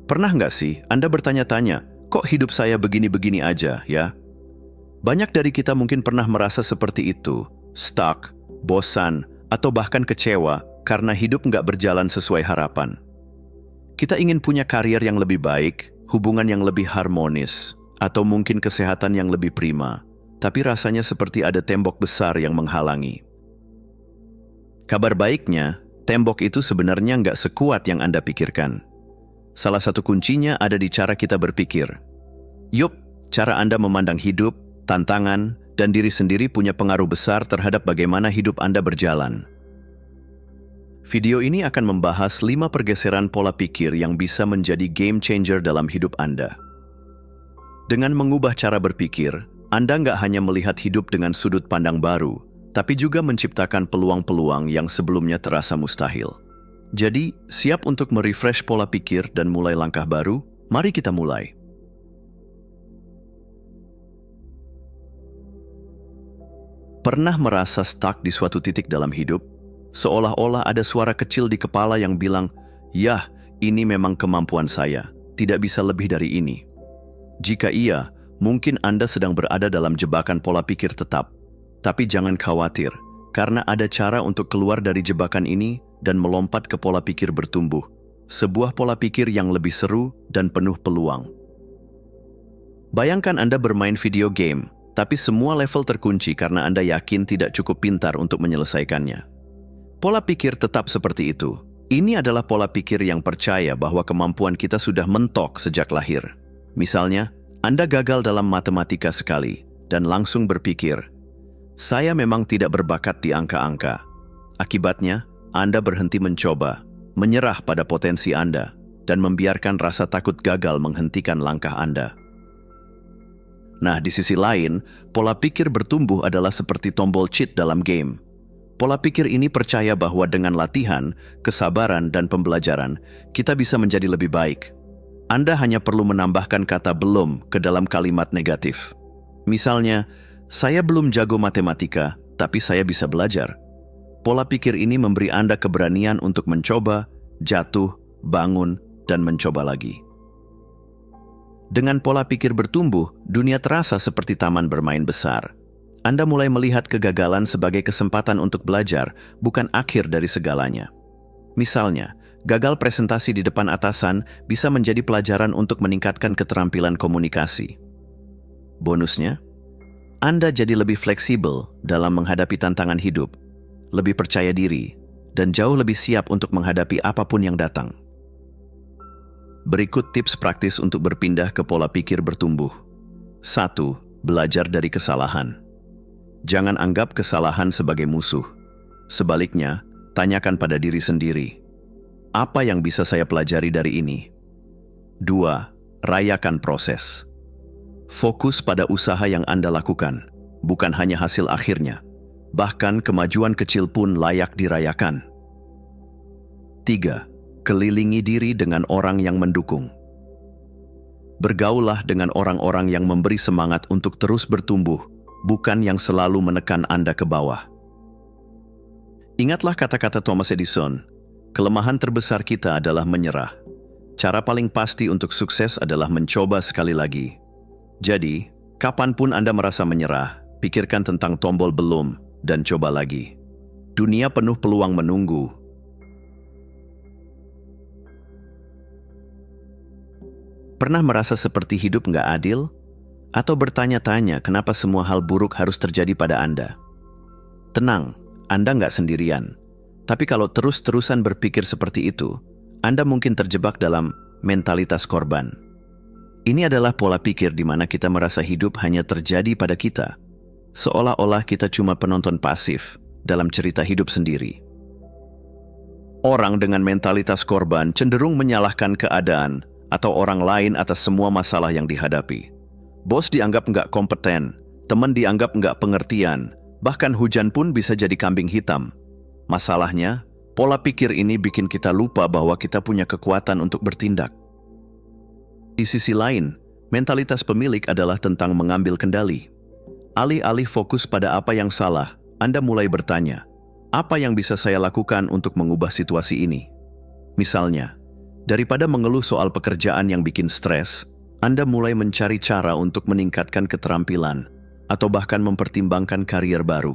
Pernah nggak sih Anda bertanya-tanya, kok hidup saya begini-begini aja ya? Banyak dari kita mungkin pernah merasa seperti itu, stuck, bosan, atau bahkan kecewa karena hidup nggak berjalan sesuai harapan. Kita ingin punya karier yang lebih baik, hubungan yang lebih harmonis, atau mungkin kesehatan yang lebih prima, tapi rasanya seperti ada tembok besar yang menghalangi. Kabar baiknya, tembok itu sebenarnya nggak sekuat yang Anda pikirkan. Salah satu kuncinya ada di cara kita berpikir. Yup, cara Anda memandang hidup, tantangan, dan diri sendiri punya pengaruh besar terhadap bagaimana hidup Anda berjalan. Video ini akan membahas 5 pergeseran pola pikir yang bisa menjadi game changer dalam hidup Anda. Dengan mengubah cara berpikir, Anda nggak hanya melihat hidup dengan sudut pandang baru, tapi juga menciptakan peluang-peluang yang sebelumnya terasa mustahil. Jadi, siap untuk merefresh pola pikir dan mulai langkah baru? Mari kita mulai. Pernah merasa stuck di suatu titik dalam hidup? Seolah-olah ada suara kecil di kepala yang bilang, "Yah, ini memang kemampuan saya, tidak bisa lebih dari ini." Jika iya, mungkin Anda sedang berada dalam jebakan pola pikir tetap. Tapi jangan khawatir, karena ada cara untuk keluar dari jebakan ini dan melompat ke pola pikir bertumbuh. Sebuah pola pikir yang lebih seru dan penuh peluang. Bayangkan Anda bermain video game, tapi semua level terkunci karena Anda yakin tidak cukup pintar untuk menyelesaikannya. Pola pikir tetap seperti itu. Ini adalah pola pikir yang percaya bahwa kemampuan kita sudah mentok sejak lahir. Misalnya, Anda gagal dalam matematika sekali dan langsung berpikir, "Saya memang tidak berbakat di angka-angka." Akibatnya, Anda berhenti mencoba, menyerah pada potensi Anda, dan membiarkan rasa takut gagal menghentikan langkah Anda. Nah, di sisi lain, pola pikir bertumbuh adalah seperti tombol cheat dalam game. Pola pikir ini percaya bahwa dengan latihan, kesabaran, dan pembelajaran, kita bisa menjadi lebih baik. Anda hanya perlu menambahkan kata "belum" ke dalam kalimat negatif. Misalnya, "Saya belum jago matematika, tapi saya bisa belajar." Pola pikir ini memberi Anda keberanian untuk mencoba, jatuh, bangun, dan mencoba lagi. Dengan pola pikir bertumbuh, dunia terasa seperti taman bermain besar. Anda mulai melihat kegagalan sebagai kesempatan untuk belajar, bukan akhir dari segalanya. Misalnya, gagal presentasi di depan atasan bisa menjadi pelajaran untuk meningkatkan keterampilan komunikasi. Bonusnya, Anda jadi lebih fleksibel dalam menghadapi tantangan hidup, lebih percaya diri, dan jauh lebih siap untuk menghadapi apapun yang datang. Berikut tips praktis untuk berpindah ke pola pikir bertumbuh. 1. Belajar dari kesalahan. Jangan anggap kesalahan sebagai musuh. Sebaliknya, tanyakan pada diri sendiri, apa yang bisa saya pelajari dari ini? 2. Rayakan proses. Fokus pada usaha yang Anda lakukan, bukan hanya hasil akhirnya. Bahkan kemajuan kecil pun layak dirayakan. 3. Kelilingi diri dengan orang yang mendukung. Bergaullah dengan orang-orang yang memberi semangat untuk terus bertumbuh, bukan yang selalu menekan Anda ke bawah. Ingatlah kata-kata Thomas Edison, kelemahan terbesar kita adalah menyerah. Cara paling pasti untuk sukses adalah mencoba sekali lagi. Jadi, kapanpun Anda merasa menyerah, pikirkan tentang tombol belum dan coba lagi. Dunia penuh peluang menunggu. Pernah merasa seperti hidup nggak adil? Atau bertanya-tanya kenapa semua hal buruk harus terjadi pada Anda? Tenang, Anda nggak sendirian. Tapi kalau terus-terusan berpikir seperti itu, Anda mungkin terjebak dalam mentalitas korban. Ini adalah pola pikir di mana kita merasa hidup hanya terjadi pada kita, seolah-olah kita cuma penonton pasif dalam cerita hidup sendiri. Orang dengan mentalitas korban cenderung menyalahkan keadaan atau orang lain atas semua masalah yang dihadapi. Bos dianggap nggak kompeten, teman dianggap nggak pengertian, bahkan hujan pun bisa jadi kambing hitam. Masalahnya, pola pikir ini bikin kita lupa bahwa kita punya kekuatan untuk bertindak. Di sisi lain, mentalitas pemilik adalah tentang mengambil kendali. Alih-alih fokus pada apa yang salah, Anda mulai bertanya, apa yang bisa saya lakukan untuk mengubah situasi ini? Misalnya, Daripada mengeluh soal pekerjaan yang bikin stres, Anda mulai mencari cara untuk meningkatkan keterampilan atau bahkan mempertimbangkan karier baru.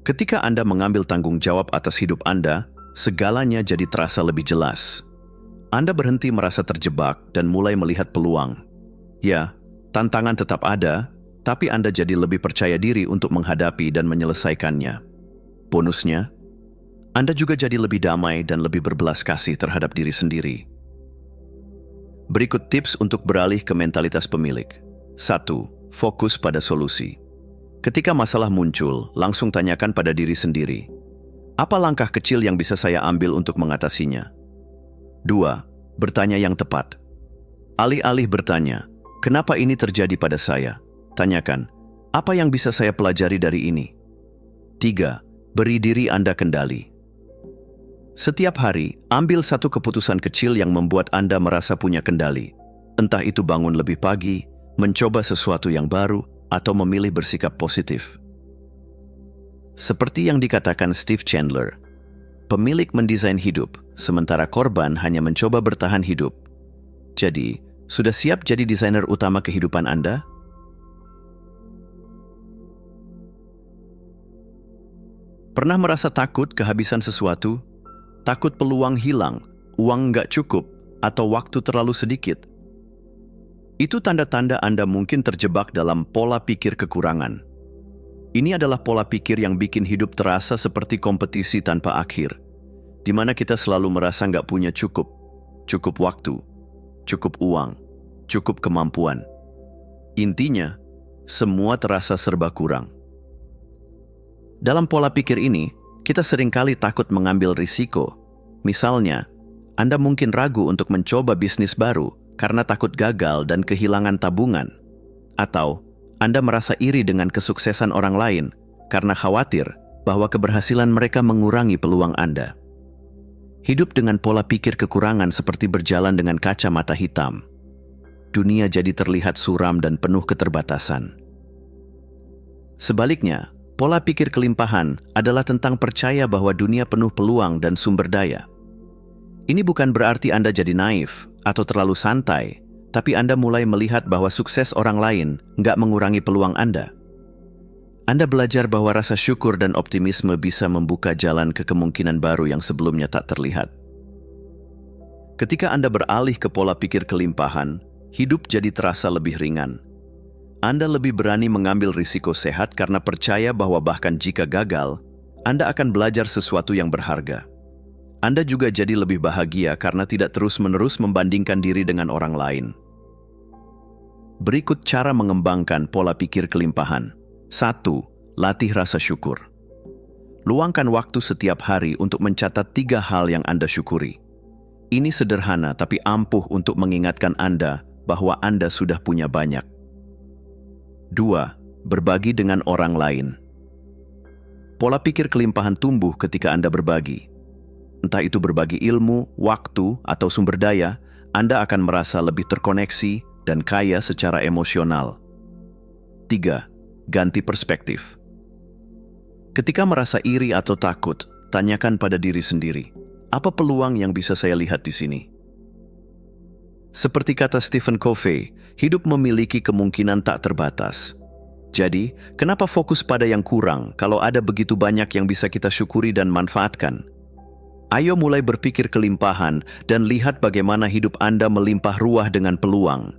Ketika Anda mengambil tanggung jawab atas hidup Anda, segalanya jadi terasa lebih jelas. Anda berhenti merasa terjebak dan mulai melihat peluang. Ya, tantangan tetap ada, tapi Anda jadi lebih percaya diri untuk menghadapi dan menyelesaikannya. Bonusnya, Anda juga jadi lebih damai dan lebih berbelas kasih terhadap diri sendiri. Berikut tips untuk beralih ke mentalitas pemilik. 1. Fokus pada solusi. Ketika masalah muncul, langsung tanyakan pada diri sendiri, apa langkah kecil yang bisa saya ambil untuk mengatasinya? 2. Bertanya yang tepat. Alih-alih bertanya, kenapa ini terjadi pada saya? Tanyakan, apa yang bisa saya pelajari dari ini? 3. Beri diri Anda kendali. Setiap hari, ambil satu keputusan kecil yang membuat Anda merasa punya kendali. Entah itu bangun lebih pagi, mencoba sesuatu yang baru, atau memilih bersikap positif. Seperti yang dikatakan Steve Chandler, pemilik mendesain hidup, sementara korban hanya mencoba bertahan hidup. Jadi, sudah siap jadi desainer utama kehidupan Anda? Pernah merasa takut kehabisan sesuatu? Takut peluang hilang, uang nggak cukup, atau waktu terlalu sedikit? Itu tanda-tanda Anda mungkin terjebak dalam pola pikir kekurangan. Ini adalah pola pikir yang bikin hidup terasa seperti kompetisi tanpa akhir, di mana kita selalu merasa nggak punya cukup waktu, cukup uang, cukup kemampuan. Intinya, semua terasa serba kurang. Dalam pola pikir ini, kita seringkali takut mengambil risiko. Misalnya, Anda mungkin ragu untuk mencoba bisnis baru karena takut gagal dan kehilangan tabungan. Atau, Anda merasa iri dengan kesuksesan orang lain karena khawatir bahwa keberhasilan mereka mengurangi peluang Anda. Hidup dengan pola pikir kekurangan seperti berjalan dengan kacamata hitam. Dunia jadi terlihat suram dan penuh keterbatasan. Sebaliknya, pola pikir kelimpahan adalah tentang percaya bahwa dunia penuh peluang dan sumber daya. Ini bukan berarti Anda jadi naif atau terlalu santai, tapi Anda mulai melihat bahwa sukses orang lain nggak mengurangi peluang Anda. Anda belajar bahwa rasa syukur dan optimisme bisa membuka jalan ke kemungkinan baru yang sebelumnya tak terlihat. Ketika Anda beralih ke pola pikir kelimpahan, hidup jadi terasa lebih ringan. Anda lebih berani mengambil risiko sehat karena percaya bahwa bahkan jika gagal, Anda akan belajar sesuatu yang berharga. Anda juga jadi lebih bahagia karena tidak terus-menerus membandingkan diri dengan orang lain. Berikut cara mengembangkan pola pikir kelimpahan. 1. Latih rasa syukur. Luangkan waktu setiap hari untuk mencatat 3 hal yang Anda syukuri. Ini sederhana tapi ampuh untuk mengingatkan Anda bahwa Anda sudah punya banyak. 2. Berbagi dengan orang lain. Pola pikir kelimpahan tumbuh ketika Anda berbagi. Entah itu berbagi ilmu, waktu, atau sumber daya, Anda akan merasa lebih terkoneksi dan kaya secara emosional. 3. Ganti perspektif. Ketika merasa iri atau takut, tanyakan pada diri sendiri, apa peluang yang bisa saya lihat di sini? Seperti kata Stephen Covey, hidup memiliki kemungkinan tak terbatas. Jadi, kenapa fokus pada yang kurang kalau ada begitu banyak yang bisa kita syukuri dan manfaatkan? Ayo mulai berpikir kelimpahan dan lihat bagaimana hidup Anda melimpah ruah dengan peluang.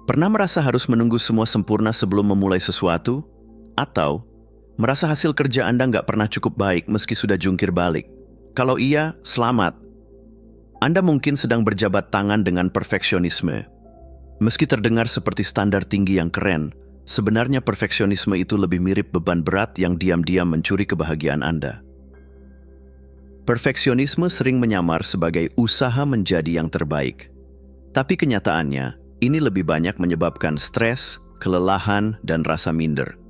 Pernah merasa harus menunggu semua sempurna sebelum memulai sesuatu? Atau merasa hasil kerja Anda nggak pernah cukup baik meski sudah jungkir balik? Kalau iya, selamat. Anda mungkin sedang berjabat tangan dengan perfeksionisme. Meski terdengar seperti standar tinggi yang keren, sebenarnya perfeksionisme itu lebih mirip beban berat yang diam-diam mencuri kebahagiaan Anda. Perfeksionisme sering menyamar sebagai usaha menjadi yang terbaik. Tapi kenyataannya, ini lebih banyak menyebabkan stres, kelelahan, dan rasa minder.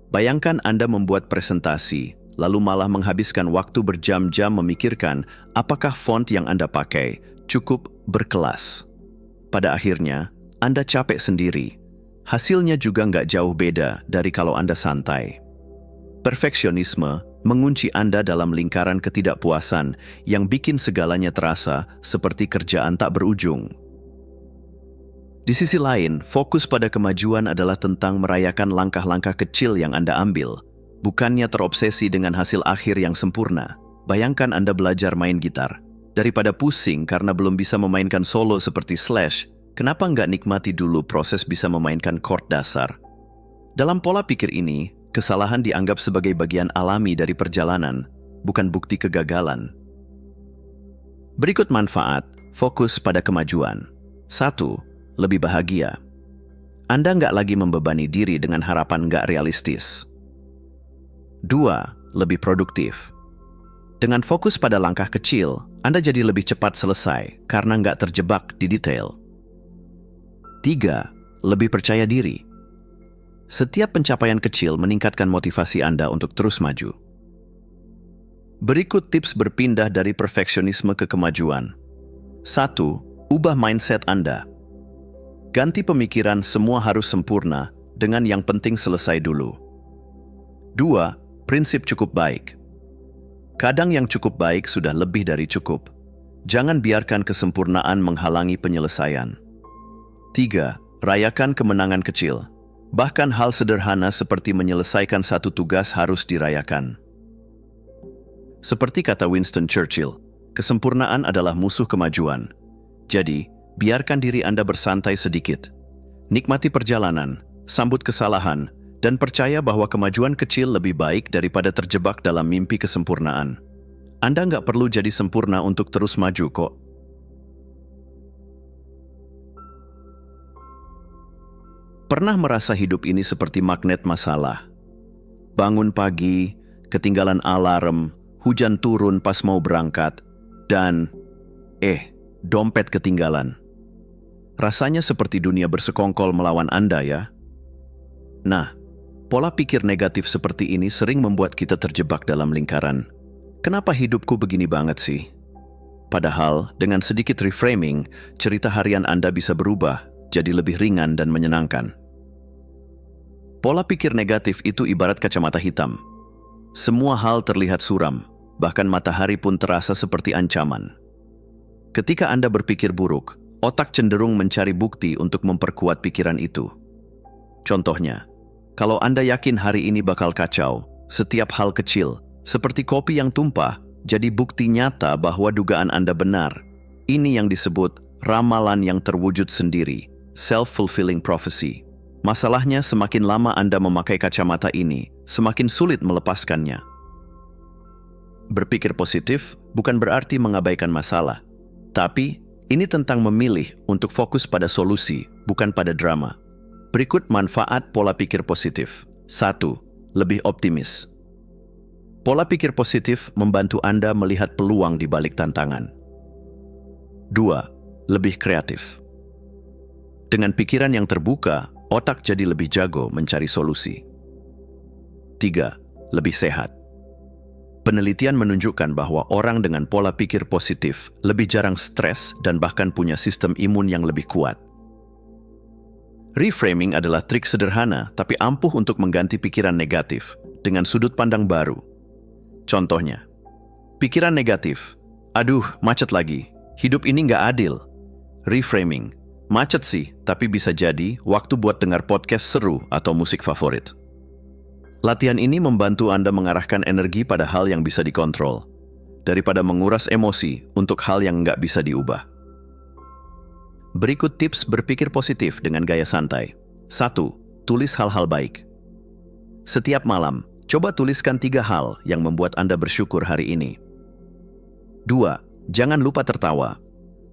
Bayangkan Anda membuat presentasi, lalu malah menghabiskan waktu berjam-jam memikirkan apakah font yang Anda pakai cukup berkelas. Pada akhirnya, Anda capek sendiri. Hasilnya juga nggak jauh beda dari kalau Anda santai. Perfeksionisme mengunci Anda dalam lingkaran ketidakpuasan yang bikin segalanya terasa seperti kerjaan tak berujung. Di sisi lain, fokus pada kemajuan adalah tentang merayakan langkah-langkah kecil yang Anda ambil, bukannya terobsesi dengan hasil akhir yang sempurna. Bayangkan Anda belajar main gitar. Daripada pusing karena belum bisa memainkan solo seperti Slash, kenapa nggak nikmati dulu proses bisa memainkan chord dasar? Dalam pola pikir ini, kesalahan dianggap sebagai bagian alami dari perjalanan, bukan bukti kegagalan. Berikut manfaat, fokus pada kemajuan. 1. Lebih bahagia. Anda nggak lagi membebani diri dengan harapan nggak realistis. 2. Lebih produktif. Dengan fokus pada langkah kecil, Anda jadi lebih cepat selesai karena nggak terjebak di detail. 3. Lebih percaya diri. Setiap pencapaian kecil meningkatkan motivasi Anda untuk terus maju. Berikut tips berpindah dari perfeksionisme ke kemajuan. 1. Ubah mindset Anda. Ganti pemikiran semua harus sempurna dengan yang penting selesai dulu. 2. Prinsip cukup baik. Kadang yang cukup baik sudah lebih dari cukup. Jangan biarkan kesempurnaan menghalangi penyelesaian. 3. Rayakan kemenangan kecil. Bahkan hal sederhana seperti menyelesaikan satu tugas harus dirayakan. Seperti kata Winston Churchill, kesempurnaan adalah musuh kemajuan. Jadi, biarkan diri Anda bersantai sedikit. Nikmati perjalanan, sambut kesalahan, dan percaya bahwa kemajuan kecil lebih baik daripada terjebak dalam mimpi kesempurnaan. Anda nggak perlu jadi sempurna untuk terus maju kok. Pernah merasa hidup ini seperti magnet masalah? Bangun pagi, ketinggalan alarm, hujan turun pas mau berangkat, dan dompet ketinggalan. Rasanya seperti dunia bersekongkol melawan Anda ya. Nah, pola pikir negatif seperti ini sering membuat kita terjebak dalam lingkaran. Kenapa hidupku begini banget sih? Padahal, dengan sedikit reframing, cerita harian Anda bisa berubah jadi lebih ringan dan menyenangkan. Pola pikir negatif itu ibarat kacamata hitam. Semua hal terlihat suram, bahkan matahari pun terasa seperti ancaman. Ketika Anda berpikir buruk, otak cenderung mencari bukti untuk memperkuat pikiran itu. Contohnya, kalau Anda yakin hari ini bakal kacau, setiap hal kecil, seperti kopi yang tumpah, jadi bukti nyata bahwa dugaan Anda benar. Ini yang disebut ramalan yang terwujud sendiri, self-fulfilling prophecy. Masalahnya, semakin lama Anda memakai kacamata ini, semakin sulit melepaskannya. Berpikir positif bukan berarti mengabaikan masalah, tapi ini tentang memilih untuk fokus pada solusi, bukan pada drama. Berikut manfaat pola pikir positif. 1. Lebih optimis. Pola pikir positif membantu Anda melihat peluang di balik tantangan. 2. Lebih kreatif. Dengan pikiran yang terbuka, otak jadi lebih jago mencari solusi. 3. Lebih sehat. Penelitian menunjukkan bahwa orang dengan pola pikir positif lebih jarang stres dan bahkan punya sistem imun yang lebih kuat. Reframing adalah trik sederhana tapi ampuh untuk mengganti pikiran negatif dengan sudut pandang baru. Contohnya, pikiran negatif, aduh macet lagi, hidup ini nggak adil. Reframing, macet sih, tapi bisa jadi waktu buat dengar podcast seru atau musik favorit. Latihan ini membantu Anda mengarahkan energi pada hal yang bisa dikontrol, daripada menguras emosi untuk hal yang nggak bisa diubah. Berikut tips berpikir positif dengan gaya santai. 1. Tulis hal-hal baik. Setiap malam, coba tuliskan 3 hal yang membuat Anda bersyukur hari ini. 2. Jangan lupa tertawa.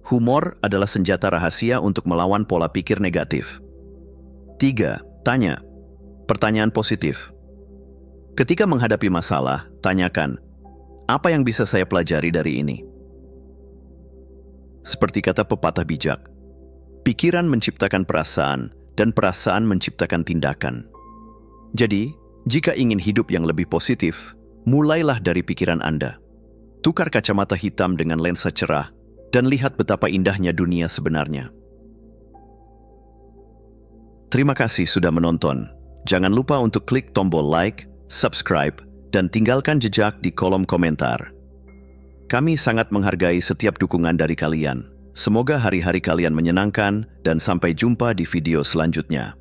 Humor adalah senjata rahasia untuk melawan pola pikir negatif. 3. Tanya. Pertanyaan positif. Ketika menghadapi masalah, tanyakan, apa yang bisa saya pelajari dari ini? Seperti kata pepatah bijak, pikiran menciptakan perasaan dan perasaan menciptakan tindakan. Jadi, jika ingin hidup yang lebih positif, mulailah dari pikiran Anda. Tukar kacamata hitam dengan lensa cerah dan lihat betapa indahnya dunia sebenarnya. Terima kasih sudah menonton. Jangan lupa untuk klik tombol like, subscribe, dan tinggalkan jejak di kolom komentar. Kami sangat menghargai setiap dukungan dari kalian. Semoga hari-hari kalian menyenangkan dan sampai jumpa di video selanjutnya.